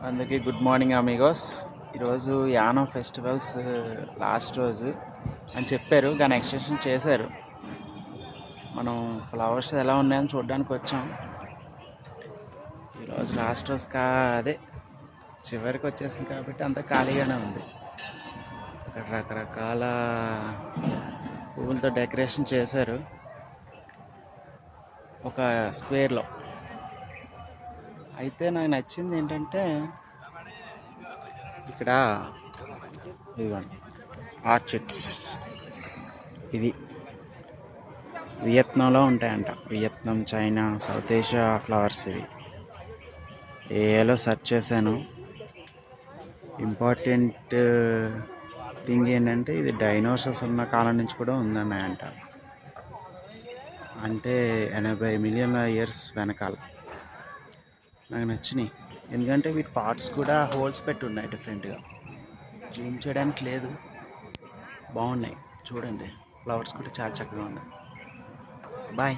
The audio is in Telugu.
అందుకే గుడ్ మార్నింగ్ అమిగోస్. ఈరోజు యానం ఫెస్టివల్స్ లాస్ట్ రోజు అని చెప్పారు, కానీ ఎక్స్టెన్షన్ చేశారు. మనం ఫ్లవర్స్ ఎలా ఉన్నాయని చూడడానికి వచ్చాం. ఈరోజు లాస్ట్ రోజు అదే చివరికి వచ్చేసింది కాబట్టి అంత ఖాళీగానే ఉంది. అక్కడ రకరకాల పువ్వులతో డెకరేషన్ చేశారు ఒక స్క్వేర్లో. అయితే నాకు నచ్చింది ఏంటంటే ఇక్కడ ఇదిగోండి ఆర్చిడ్స్. ఇవి వియత్నంలో ఉంటాయంట. Vietnam, China, south Asia flowers ఇవి. ఏలో సెర్చ్ చేశాను. ఇంపార్టెంట్ థింగ్ ఏంటంటే ఇది డైనోసార్స్ ఉన్న కాలం నుంచి కూడా ఉందన్నాయంట. అంటే 80 మిలియన్ల ఇయర్స్ వెనకాల. నాకు నచ్చినాయి ఎందుకంటే వీటి పార్ట్స్ కూడా హోల్స్ పెట్టి ఉన్నాయి డిఫరెంట్గా. జూమ్ చేయడానికి లేదు, బాగున్నాయి చూడండి. ఫ్లవర్స్ కూడా చాలా చక్కగా ఉన్నాయి. బాయ్.